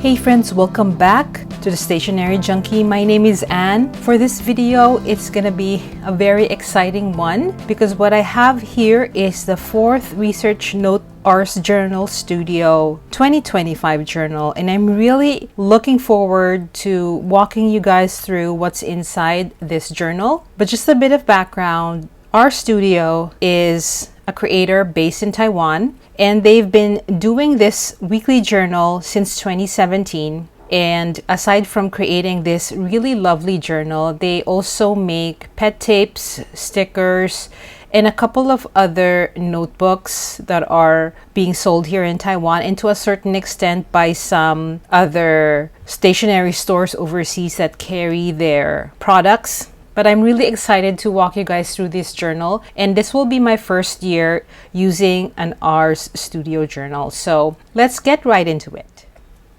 Hey friends, welcome back to the Stationery Junkie. My name is Anne. For this video, it's gonna be a very exciting one because what I have here is the 4th Research Note Ars Journal Studio 2025 journal, and I'm really looking forward to walking you guys through what's inside this journal. But just a bit of background, Ars Studio is a creator based in Taiwan, and they've been doing this weekly journal since 2017. And aside from creating this really lovely journal, they also make pet tapes, stickers, and a couple of other notebooks that are being sold here in Taiwan, and to a certain extent by some other stationery stores overseas that carry their products. But I'm really excited to walk you guys through this journal, and this will be my first year using an Ars Studio journal. So let's get right into it.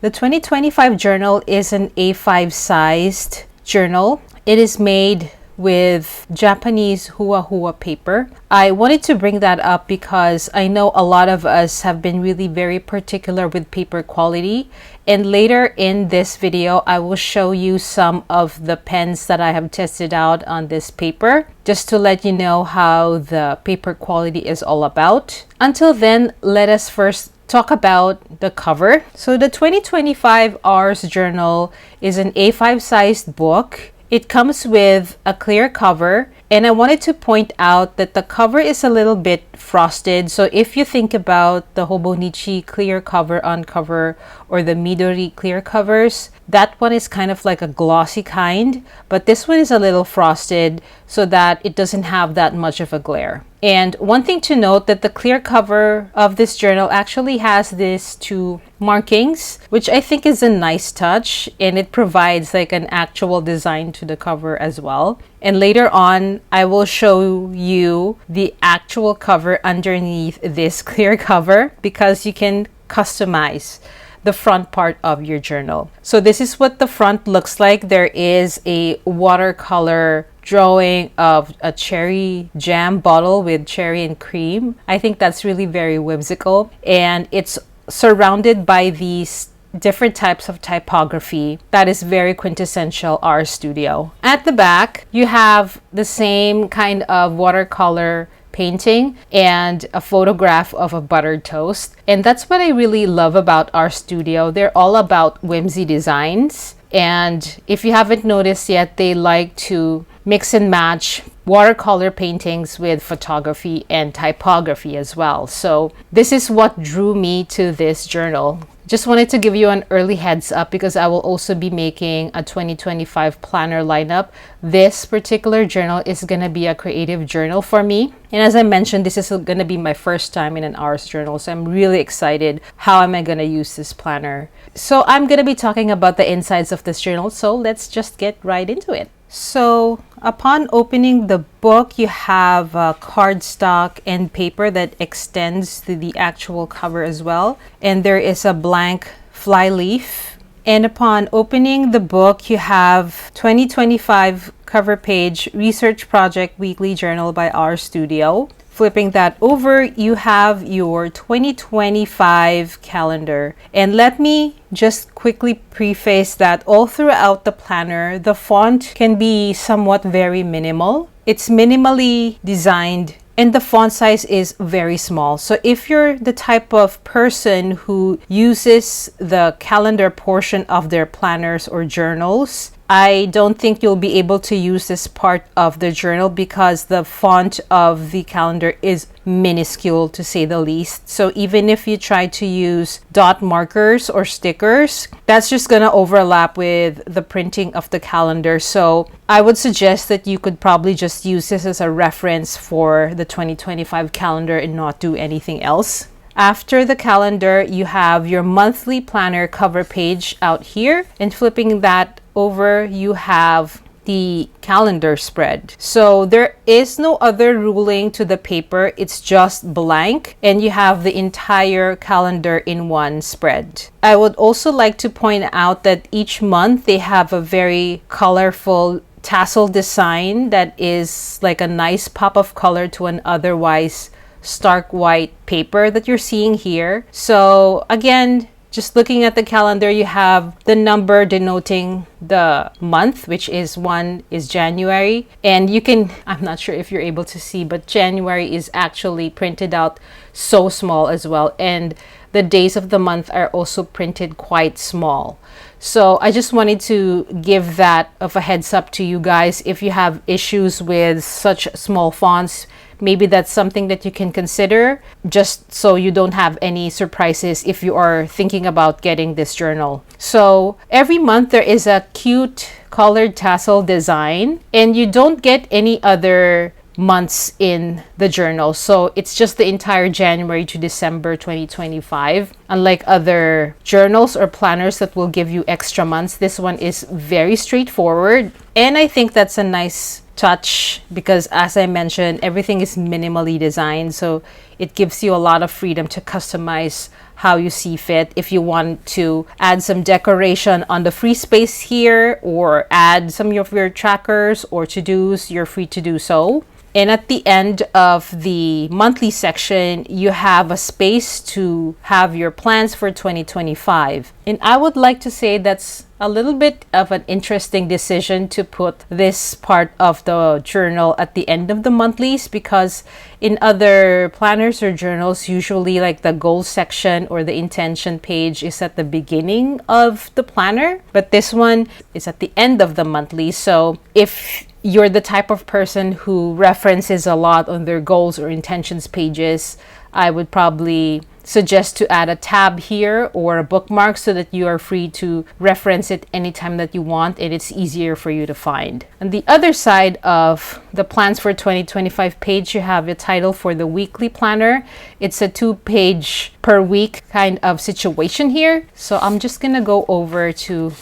The 2025 journal is an A5 sized journal. It is made with Japanese hua hua paper. I wanted to bring that up because I know a lot of us have been really very particular with paper quality, and later in this video I will show you some of the pens that I have tested out on this paper, just to let you know how the paper quality is all about. Until then, let us first talk about the cover. So the 2025 Ars Journal is an A5 sized book. It comes with a clear cover, and I wanted to point out that the cover is a little bit frosted. So if you think about the Hobonichi clear cover on cover or the Midori clear covers, that one is kind of like a glossy kind, but this one is a little frosted so that it doesn't have that much of a glare. And one thing to note, that the clear cover of this journal actually has these 2 markings, which I think is a nice touch, and it provides like an actual design to the cover as well. And later on, I will show you the actual cover underneath this clear cover, because you can customize the front part of your journal. So this is what the front looks like. There is a watercolor drawing of a cherry jam bottle with cherry and cream. I think that's really very whimsical, and it's surrounded by these different types of typography that is very quintessential Ars Studio. At the back, you have the same kind of watercolor painting and a photograph of a buttered toast. And that's what I really love about Ars Studio. They're all about whimsy designs. And if you haven't noticed yet, they like to mix and match watercolor paintings with photography and typography as well. So this is what drew me to this journal. Just wanted to give you an early heads up because I will also be making a 2025 planner lineup. This particular journal is going to be a creative journal for me. And as I mentioned, this is going to be my first time in an Ars journal. So I'm really excited. How am I going to use this planner? So I'm going to be talking about the insides of this journal. So let's just get right into it. So upon opening the book, you have cardstock and paper that extends to the actual cover as well. And there is a blank fly leaf. And upon opening the book, you have 2025 cover page Research Project Weekly Journal by Ars Studio. Flipping that over, you have your 2025 calendar. And let me just quickly preface that all throughout the planner, the font can be somewhat very minimal. It's minimally designed, and the font size is very small. So if you're the type of person who uses the calendar portion of their planners or journals, I don't think you'll be able to use this part of the journal because the font of the calendar is minuscule, to say the least. So even if you try to use dot markers or stickers, that's just gonna overlap with the printing of the calendar. So I would suggest that you could probably just use this as a reference for the 2025 calendar and not do anything else. After the calendar, you have your monthly planner cover page out here, and flipping that over, you have the calendar spread. So there is no other ruling to the paper. It's just blank, and you have the entire calendar in one spread. I would also like to point out that each month they have a very colorful tassel design that is like a nice pop of color to an otherwise stark white paper that you're seeing here. So again, just looking at the calendar, you have the number denoting the month, which is one is January. And you can, I'm not sure if you're able to see, but January is actually printed out so small as well. And the days of the month are also printed quite small. So I just wanted to give that of a heads up to you guys. If you have issues with such small fonts, maybe that's something that you can consider, just so you don't have any surprises if you are thinking about getting this journal. So every month there is a cute colored tassel design, and you don't get any other months in the journal. So it's just the entire January to December 2025. Unlike other journals or planners that will give you extra months, this one is very straightforward. And I think that's a nice touch because, as I mentioned, everything is minimally designed. So it gives you a lot of freedom to customize how you see fit. If you want to add some decoration on the free space here or add some of your trackers or to-dos, you're free to do so. And at the end of the monthly section, you have a space to have your plans for 2025. And I would like to say that's a little bit of an interesting decision to put this part of the journal at the end of the monthlies, because in other planners or journals, usually like the goal section or the intention page is at the beginning of the planner, but this one is at the end of the monthly. So if you're the type of person who references a lot on their goals or intentions pages, I would probably suggest to add a tab here or a bookmark so that you are free to reference it anytime that you want and it's easier for you to find. On the other side of the plans for 2025 page, you have a title for the weekly planner. It's a 2-page per week kind of situation here. So I'm just gonna go over to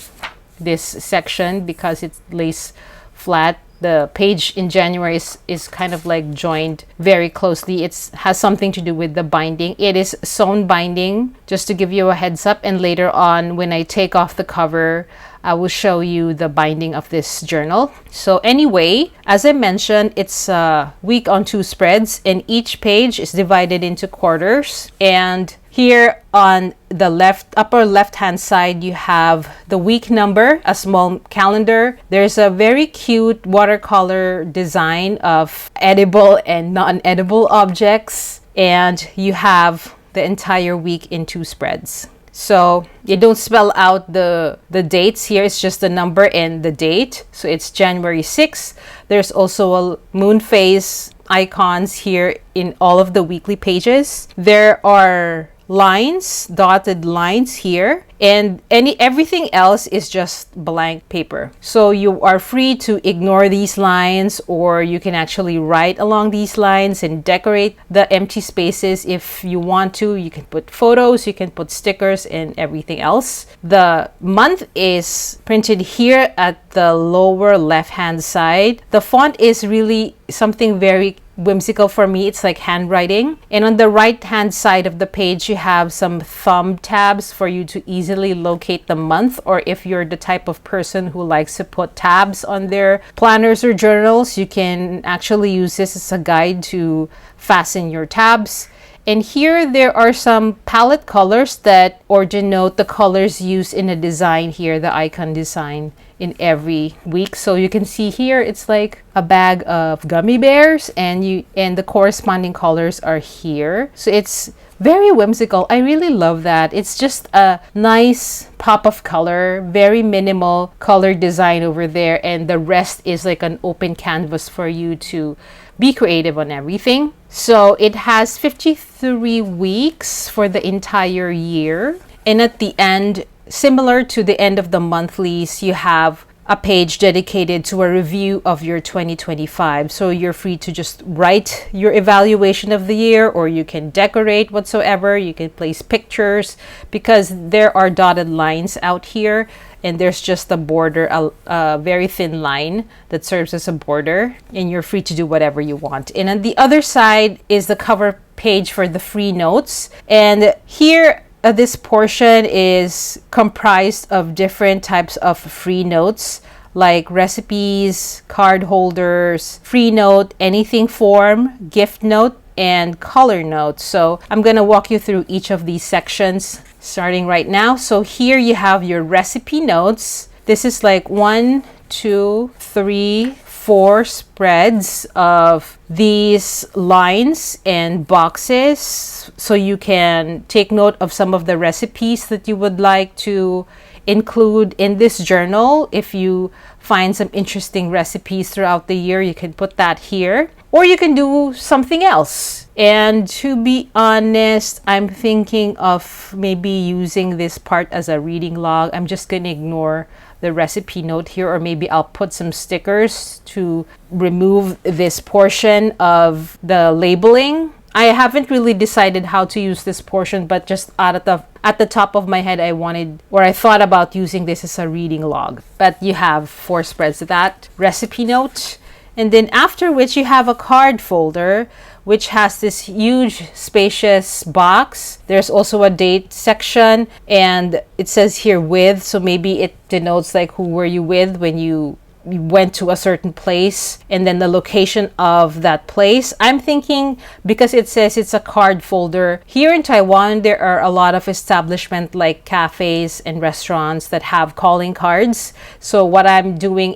this section because it lays flat. The page in January is kind of like joined very closely. It has something to do with the binding. It is sewn binding, just to give you a heads up. And later on, when I take off the cover, I will show you the binding of this journal. So anyway, as I mentioned, it's a week on 2 spreads, and each page is divided into quarters. And here on the upper left-hand side, you have the week number, a small calendar. There's a very cute watercolor design of edible and non-edible objects. And you have the entire week in 2 spreads. So you don't spell out the dates here. It's just the number and the date. So it's January 6th. There's also a moon phase icons here in all of the weekly pages. There are lines, dotted lines here, and everything else is just blank paper. So you are free to ignore these lines, or you can actually write along these lines and decorate the empty spaces if you want to. You can put photos, you can put stickers and everything else. The month is printed here at the lower left hand side. The font is really something very whimsical for me. It's like handwriting. And on the right hand side of the page, you have some thumb tabs for you to easily locate the month, or if you're the type of person who likes to put tabs on their planners or journals, you can actually use this as a guide to fasten your tabs. And here there are some palette colors that denote the colors used in a design here, the icon design in every week. So you can see here it's like a bag of gummy bears, and the corresponding colors are here. So it's very whimsical. I really love that. It's just a nice pop of color, very minimal color design over there, and the rest is like an open canvas for you to be creative on everything. So it has 53 weeks for the entire year. And at the end, similar to the end of the monthlies, you have a page dedicated to a review of your 2025. So you're free to just write your evaluation of the year, or you can decorate whatsoever. You can place pictures, because there are dotted lines out here, and there's just a border, a very thin line that serves as a border, and you're free to do whatever you want. And on the other side is the cover page for the free notes. And here, this portion is comprised of different types of free notes, like recipes, card holders, free note, anything form, gift note, and color notes. So I'm going to walk you through each of these sections. starting right now. So here you have your recipe notes. This is like 1, 2, 3, 4 spreads of these lines and boxes, so you can take note of some of the recipes that you would like to include in this journal. If you find some interesting recipes throughout the year, you can put that here, or you can do something else. And to be honest, I'm thinking of maybe using this part as a reading log. I'm just gonna ignore the recipe note here, or maybe I'll put some stickers to remove this portion of the labeling. I haven't really decided how to use this portion, but just at the top of my head, I thought about using this as a reading log. But you have 4 spreads of that recipe note. And then after which you have a card folder, which has this huge spacious box. There's also a date section, and it says here with, so maybe it denotes like who were you with when you went to a certain place, and then the location of that place. I'm thinking, because it says it's a card folder, here in Taiwan there are a lot of establishments like cafes and restaurants that have calling cards. So what I'm going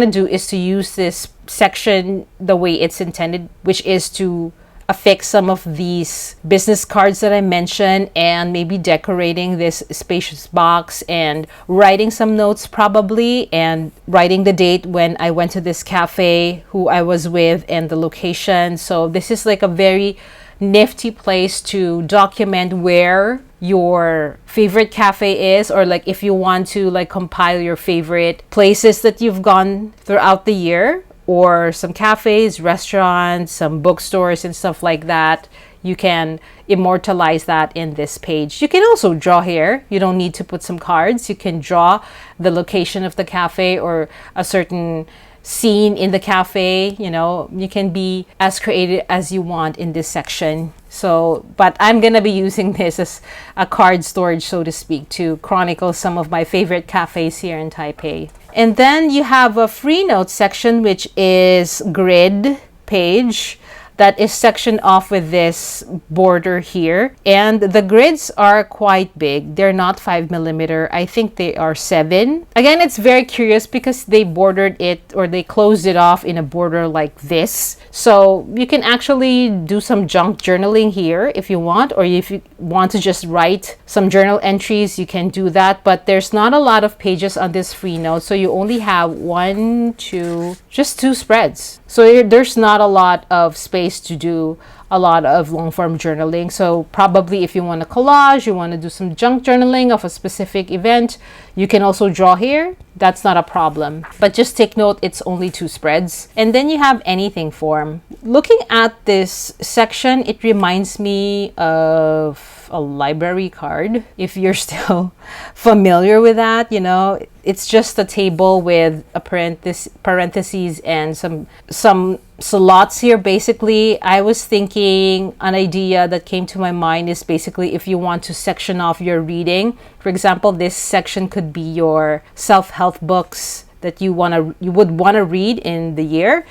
to do is to use this section the way it's intended, which is to affix some of these business cards that I mentioned, and maybe decorating this spacious box and writing some notes probably, and writing the date when I went to this cafe, who I was with, and the location. So this is like a very nifty place to document where your favorite cafe is, or like if you want to like compile your favorite places that you've gone throughout the year, or some cafes, restaurants, some bookstores and stuff like that. You can immortalize that in this page. You can also draw here. You don't need to put some cards. You can draw the location of the cafe or a certain scene in the cafe. You know, you can be as creative as you want in this section. So, but I'm gonna be using this as a card storage, so to speak, to chronicle some of my favorite cafes here in Taipei. And then you have a free notes section, which is grid page that is sectioned off with this border here. And the grids are quite big. They're not 5mm. I think they are 7. Again, it's very curious because they bordered it, or they closed it off in a border like this. So you can actually do some junk journaling here if you want, or if you want to just write some journal entries, you can do that. But there's not a lot of pages on this free note, so you only have just 2 spreads. So there's not a lot of space to do a lot of long form journaling. So probably if you want to collage, you want to do some junk journaling of a specific event, you can also draw here. That's not a problem. But just take note, it's only 2 spreads. And then you have anything form. Looking at this section, it reminds me of a library card. If you're still familiar with that, you know, it's just a table with a parentheses and some slots here. Basically, I was thinking an idea that came to my mind is basically if you want to section off your reading. For example, this section could be your self-help books that you would want to read in the year.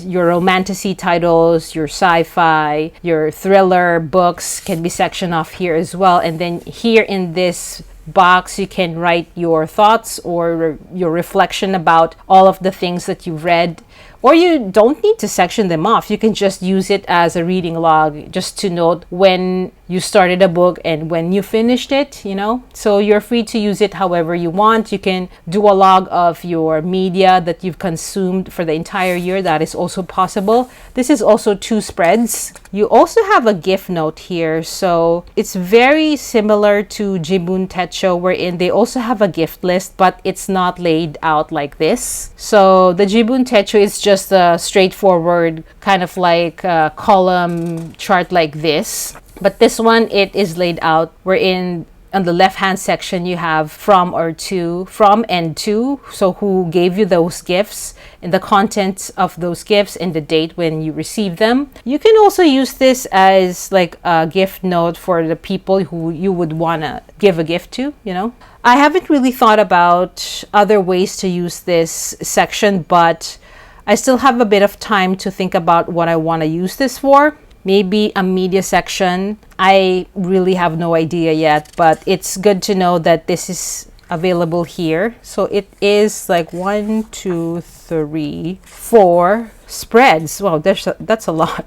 Your romantasy titles, your sci-fi, your thriller books can be sectioned off here as well. And then here in this box, you can write your thoughts or your reflection about all of the things that you've read. Or you don't need to section them off. You can just use it as a reading log, just to note when you started a book and when you finished it, you know. So you're free to use it however you want. You can do a log of your media that you've consumed for the entire year. That is also possible. This is also 2 spreads. You also have a gift note here. So it's very similar to Jibun Techo, wherein they also have a gift list, but it's not laid out like this. So the Jibun Techo is just a straightforward kind of like a column chart like this. But this one, it is laid out wherein on the left hand section you have from and to, so who gave you those gifts and the contents of those gifts and the date when you received them. You can also use this as like a gift note for the people who you would want to give a gift to, you know. I haven't really thought about other ways to use this section, but I still have a bit of time to think about what I want to use this for. maybe a media section. I really have no idea yet, but it's good to know that this is available here. So it is like 1, 2, 3, 4 spreads. Wow, that's a lot.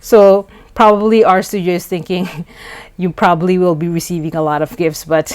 So probably our studio is thinking you probably will be receiving a lot of gifts, but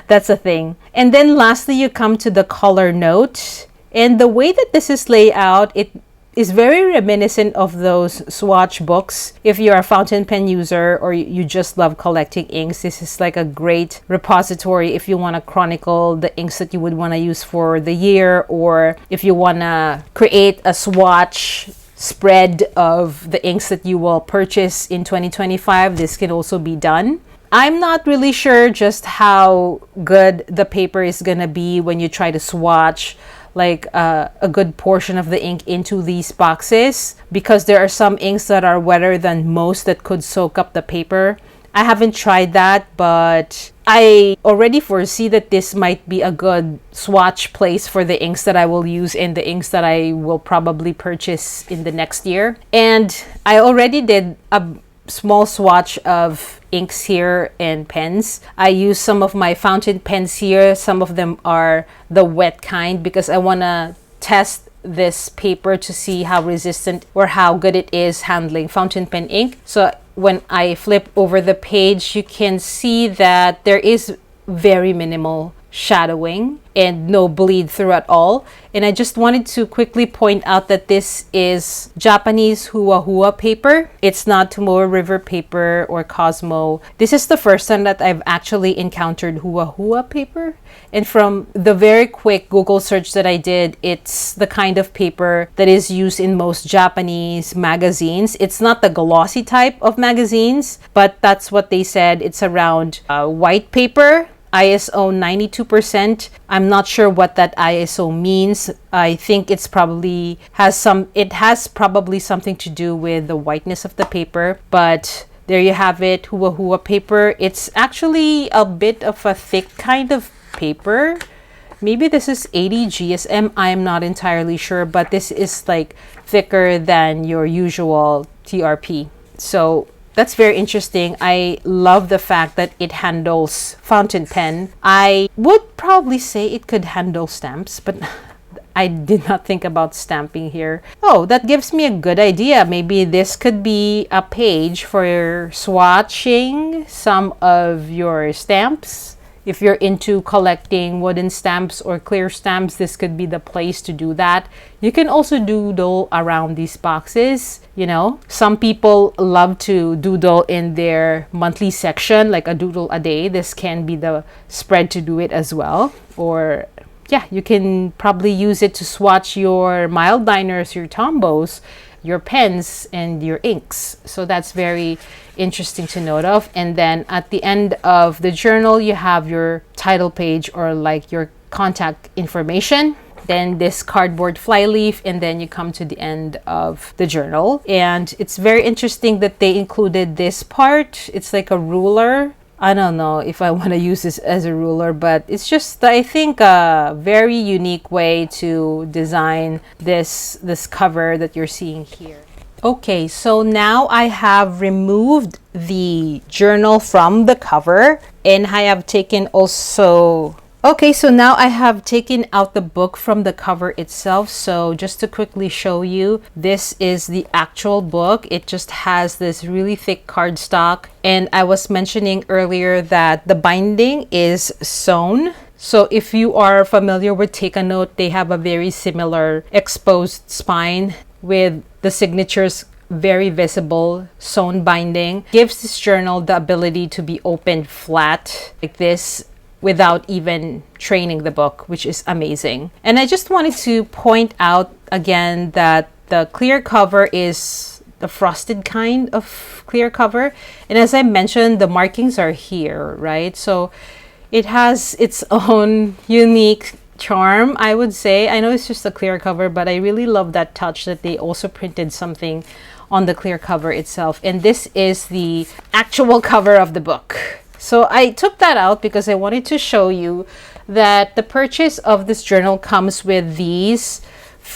that's a thing. And then lastly, you come to the color note. And the way that this is laid out, it is very reminiscent of those swatch books. If you're a fountain pen user or you just love collecting inks, this is like a great repository if you want to chronicle the inks that you would want to use for the year, or if you want to create a swatch spread of the inks that you will purchase in 2025. This can also be done. I'm not really sure just how good the paper is gonna be when you try to swatch like a good portion of the ink into these boxes, because there are some inks that are wetter than most that could soak up the paper. I haven't tried that, but I already foresee that this might be a good swatch place for the inks that I will use and the inks that I will probably purchase in the next year. And I already did a small swatch of inks here and pens. I use some of my fountain pens here. Some of them are the wet kind because I want to test this paper to see how resistant or how good it is handling fountain pen ink. So when I flip over the page, you can see that there is very minimal shadowing and no bleed through at all. And I just wanted to quickly point out that this is Japanese Hua Hua paper. It's not Tomoe River paper or Cosmo. This is the first time that I've actually encountered Hua Hua paper. And from the very quick Google search that I did, it's the kind of paper that is used in most Japanese magazines. It's not the glossy type of magazines, but that's what they said. It's around white paper. ISO 92%. I'm not sure what that ISO means. I think it has probably something to do with the whiteness of the paper, but there you have it, Hua Hua paper. It's actually a bit of a thick kind of paper. Maybe this is 80 GSM. I'm not entirely sure, but this is like thicker than your usual TRP. So that's very interesting. I love the fact that it handles fountain pen. I would probably say it could handle stamps, but I did not think about stamping here. Oh, that gives me a good idea. Maybe this could be a page for swatching some of your stamps. If you're into collecting wooden stamps or clear stamps, this could be the place to do that. You can also doodle around these boxes. You know, some people love to doodle in their monthly section, like a doodle a day. This can be the spread to do it as well. Or yeah, you can probably use it to swatch your mild liners, your Tombows, your pens, and your inks. So that's very interesting to note of. And then at the end of the journal, you have your title page or like your contact information. Then this cardboard flyleaf, and then you come to the end of the journal. And it's very interesting that they included this part. It's like a ruler. I don't know if I want to use this as a ruler, but it's just, I think, a very unique way to design this cover that you're seeing here. Okay, so now I have removed the journal from the cover, and I have taken also... Okay, so now I have taken out the book from the cover itself. So just to quickly show you, this is the actual book. It just has this really thick cardstock. And I was mentioning earlier that the binding is sewn. So if you are familiar with Take a Note, they have a very similar exposed spine with the signatures very visible, sewn binding. Gives this journal the ability to be opened flat like this, without even training the book, which is amazing. And I just wanted to point out again that the clear cover is the frosted kind of clear cover. And as I mentioned, the markings are here, right? So it has its own unique charm, I would say. I know it's just a clear cover, but I really love that touch that they also printed something on the clear cover itself. And this is the actual cover of the book. So I took that out because I wanted to show you that the purchase of this journal comes with these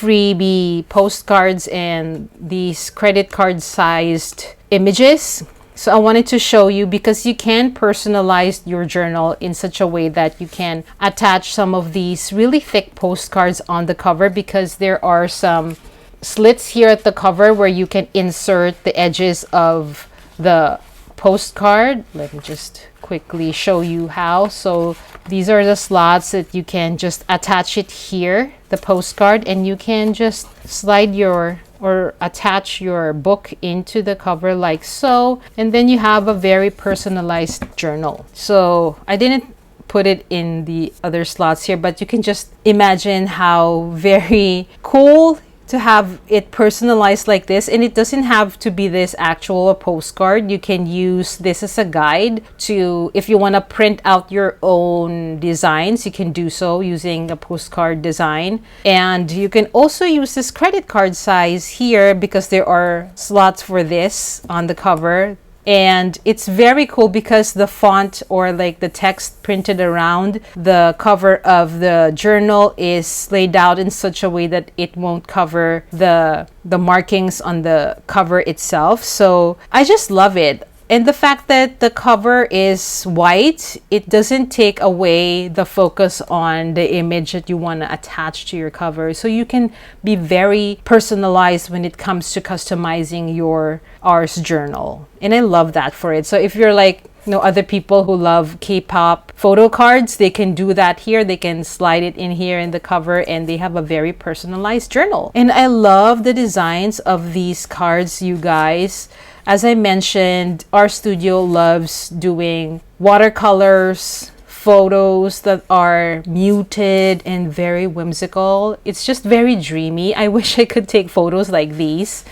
freebie postcards and these credit card sized images. So I wanted to show you because you can personalize your journal in such a way that you can attach some of these really thick postcards on the cover, because there are some slits here at the cover where you can insert the edges of the postcard. Let me just quickly show you how. So these are the slots that you can just attach it here, the postcard, and you can just slide your or attach your book into the cover like so, and then you have a very personalized journal. So I didn't put it in the other slots here, but you can just imagine how very cool to have it personalized like this. And it doesn't have to be this actual postcard. You can use this as a guide to, if you want to print out your own designs, you can do so using a postcard design. And you can also use this credit card size here because there are slots for this on the cover. And it's very cool because the font, or like the text printed around the cover of the journal, is laid out in such a way that it won't cover the markings on the cover itself. So I just love it. And the fact that the cover is white, it doesn't take away the focus on the image that you want to attach to your cover. So you can be very personalized when it comes to customizing your Ars journal. And I love that for it. So if you're like, other people who love K-pop photo cards, they can do that here. They can slide it in here in the cover, and they have a very personalized journal. And I love the designs of these cards, you guys. As I mentioned, our studio loves doing watercolors, photos that are muted and very whimsical. It's just very dreamy. I wish I could take photos like these.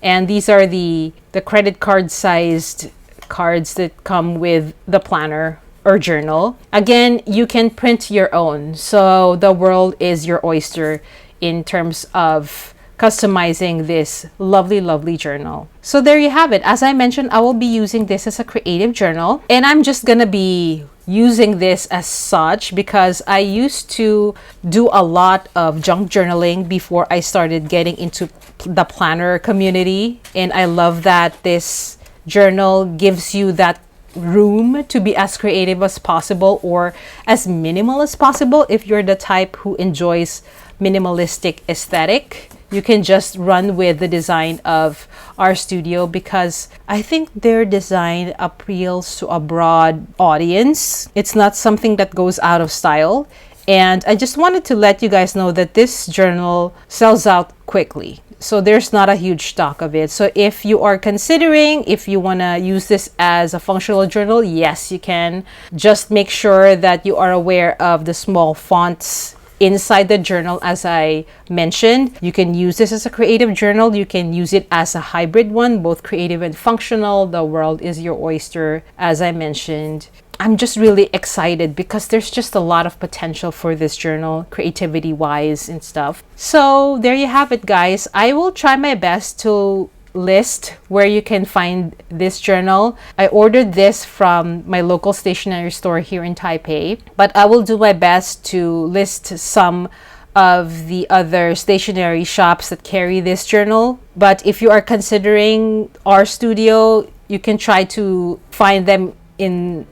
And these are the credit card sized cards that come with the planner or journal. Again, you can print your own. So the world is your oyster in terms of customizing this lovely journal. So there you have it. As I mentioned, I will be using this as a creative journal, and I'm just gonna be using this as such because I used to do a lot of junk journaling before I started getting into the planner community, and I love that this journal gives you that room to be as creative as possible or as minimal as possible. If you're the type who enjoys minimalistic aesthetic, you can just run with the design of our studio because I think their design appeals to a broad audience. It's not something that goes out of style. And I just wanted to let you guys know that this journal sells out quickly. So there's not a huge stock of it. So if you are considering, if you want to use this as a functional journal, yes, you can. Just make sure that you are aware of the small fonts inside the journal. As I mentioned, you can use this as a creative journal. You can use it as a hybrid one, both creative and functional. The world is your oyster, as I mentioned. I'm just really excited because there's just a lot of potential for this journal, creativity wise and stuff. So there you have it, guys. I will try my best to list where you can find this journal. I ordered this from my local stationery store here in Taipei, but I will do my best to list some of the other stationery shops that carry this journal. But if you are considering our studio, you can try to find them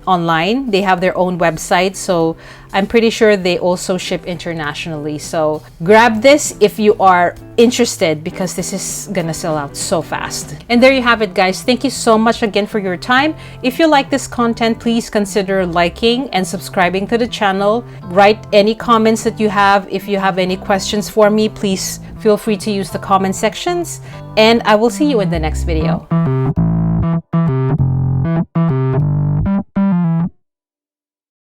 online. They have their own website, so I'm pretty sure they also ship internationally. So grab this if you are interested because this is gonna sell out so fast. And there you have it, guys. Thank you so much again for your time. If you like this content, please consider liking and subscribing to the channel. Write any comments that you have. If you have any questions for me, please feel free to use the comment sections, and I will see you in the next video.